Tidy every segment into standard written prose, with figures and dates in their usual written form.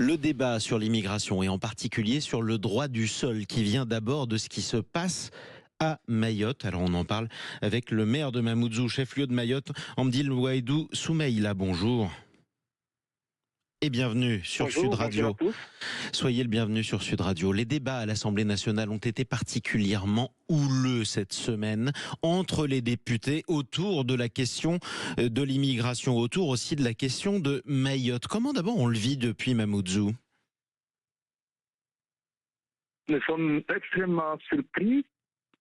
Le débat sur l'immigration et en particulier sur le droit du sol qui vient d'abord de ce qui se passe à Mayotte. Alors on en parle avec le maire de Mamoudzou, chef-lieu de Mayotte, Amdil Ouaïdou Soumeïla. Bonjour. Et bienvenue sur Sud Bonjour à Radio. tous. Soyez le bienvenu sur Sud Radio. Les débats à l'Assemblée nationale ont été particulièrement houleux cette semaine entre les députés autour de la question de l'immigration, autour aussi de la question de Mayotte. Comment d'abord on le vit depuis Mamoudzou ? Nous sommes extrêmement surpris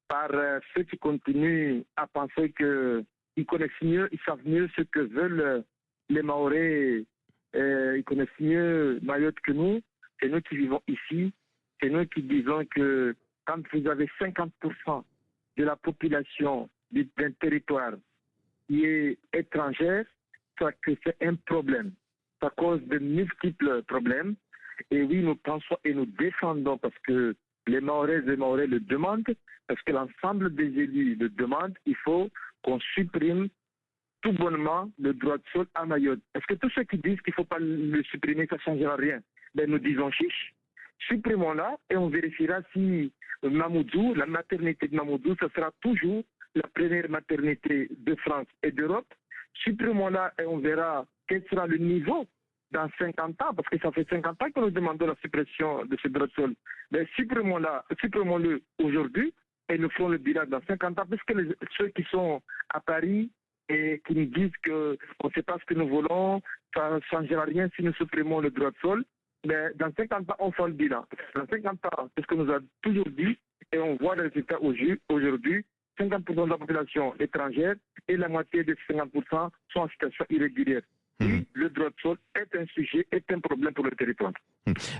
par ceux qui continuent à penser qu'ils connaissent mieux, ils savent mieux ce que veulent les Mahorais. Ils connaissent mieux Mayotte que nous. C'est nous qui vivons ici. C'est nous qui disons que quand vous avez 50% de la population d'un territoire qui est étrangère, que c'est un problème. Ça cause de multiples problèmes. Et oui, nous pensons et nous défendons parce que les Mahorais et Mahorais le demandent, parce que l'ensemble des élus le demandent, il faut qu'on supprime tout bonnement le droit de sol à Mayotte. Est-ce que tous ceux qui disent qu'il ne faut pas le supprimer, ça ne changera rien? Ben, nous disons chiche, supprimons-la et on vérifiera si Mamoudzou, la maternité de Mamoudzou, ce sera toujours la première maternité de France et d'Europe. Supprimons-la et on verra quel sera le niveau dans 50 ans, parce que ça fait 50 ans que nous demandons la suppression de ce droit de sol. Mais supprimons-le aujourd'hui et nous ferons le bilan dans 50 ans, parce que ceux qui sont à Paris et qui nous disent qu'on ne sait pas ce que nous voulons, ça ne changera rien si nous supprimons le droit de sol. Mais dans 50 ans, on fera le bilan. Dans 50 ans, c'est ce que nous a toujours dit, et on voit les résultats aujourd'hui. 50% de la population étrangère et la moitié des 50% sont en situation irrégulière. Oui, le droit de sol est un sujet, est un problème pour le territoire.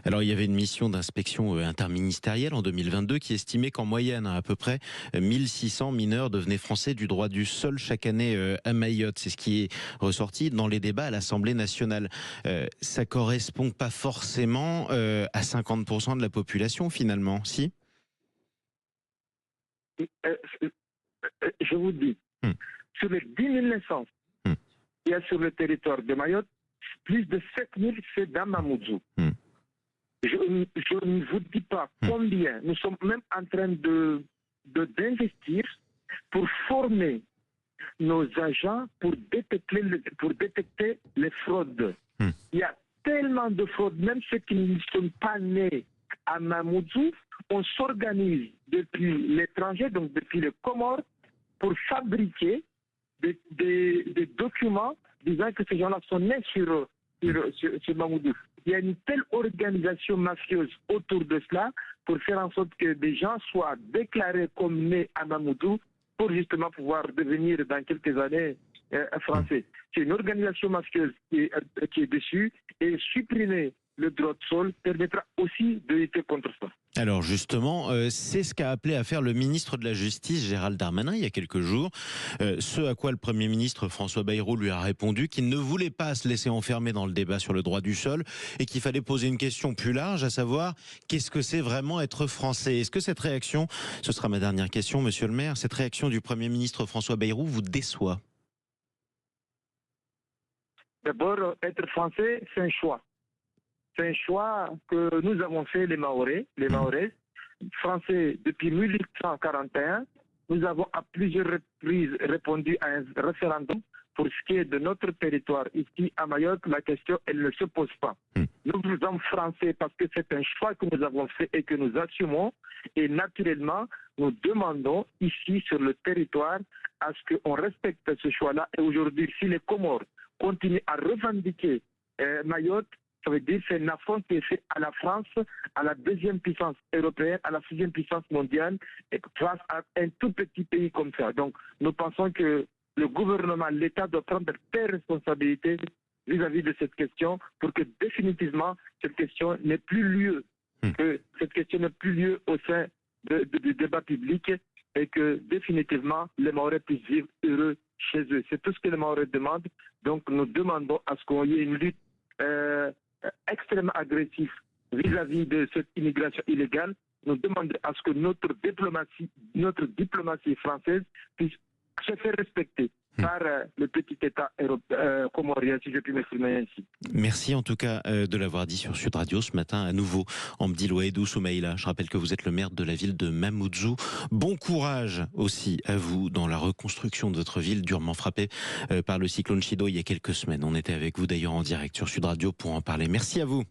Alors il y avait une mission d'inspection interministérielle en 2022 qui estimait qu'en moyenne à peu près 1600 mineurs devenaient français du droit du sol chaque année à Mayotte. C'est ce qui est ressorti dans les débats à l'Assemblée nationale. Ça correspond pas forcément à 50% de la population finalement, si ? Je vous dis, sur les 10 000 naissances qu'il y a sur le territoire de Mayotte, plus de 7 000 c'est dans Mamoudzou. Je ne vous dis pas combien. Nous sommes même en train d'investir pour former nos agents pour détecter les fraudes. Il y a tellement de fraudes, même ceux qui ne sont pas nés à Mamoudzou, on s'organise depuis l'étranger, donc depuis les Comores, pour fabriquer des documents disant que ces gens-là sont nés sur Mamoudzou. Il y a une telle organisation mafieuse autour de cela pour faire en sorte que des gens soient déclarés comme nés à Mamoudzou pour justement pouvoir devenir dans quelques années français. C'est une organisation mafieuse qui est dessus et supprimer le droit de sol permettra aussi de lutter contre ça. Alors justement, c'est ce qu'a appelé à faire le ministre de la Justice, Gérald Darmanin, il y a quelques jours. Ce à quoi le Premier ministre François Bayrou lui a répondu qu'il ne voulait pas se laisser enfermer dans le débat sur le droit du sol et qu'il fallait poser une question plus large, à savoir qu'est-ce que c'est vraiment être français? Est-ce que cette réaction, ce sera ma dernière question, monsieur le maire, cette réaction du Premier ministre François Bayrou vous déçoit? D'abord, être français, c'est un choix. C'est un choix que nous avons fait les Mahorais français depuis 1841. Nous avons à plusieurs reprises répondu à un référendum pour ce qui est de notre territoire. Ici à Mayotte, la question, elle ne se pose pas. Nous sommes français parce que c'est un choix que nous avons fait et que nous assumons. Et naturellement, nous demandons ici sur le territoire à ce qu'on respecte ce choix-là. Et aujourd'hui, si les Comores continuent à revendiquer Mayotte, ça veut dire que c'est un affront qui est fait à la France, à la deuxième puissance européenne, à la sixième puissance mondiale, et face à un tout petit pays comme ça. Donc, nous pensons que le gouvernement, l'État doit prendre des responsabilités vis-à-vis de cette question pour que définitivement cette question n'ait plus lieu, que cette question n'ait plus lieu au sein du débat public et que définitivement les Mahorais puissent vivre heureux chez eux. C'est tout ce que les Mahorais demandent. Donc, nous demandons à ce qu'il y ait une lutte extrêmement agressif vis-à-vis de cette immigration illégale. Nous demandons à ce que notre diplomatie française puisse se faire respecter. par le petit État comorien, si je puis m'exprimer ainsi. Merci en tout cas de l'avoir dit sur Sud Radio ce matin à nouveau. Amdi Louaïdou Soumaïla, je rappelle que vous êtes le maire de la ville de Mamoudzou. Bon courage aussi à vous dans la reconstruction de votre ville durement frappée par le cyclone Chido il y a quelques semaines. On était avec vous d'ailleurs en direct sur Sud Radio pour en parler. Merci à vous.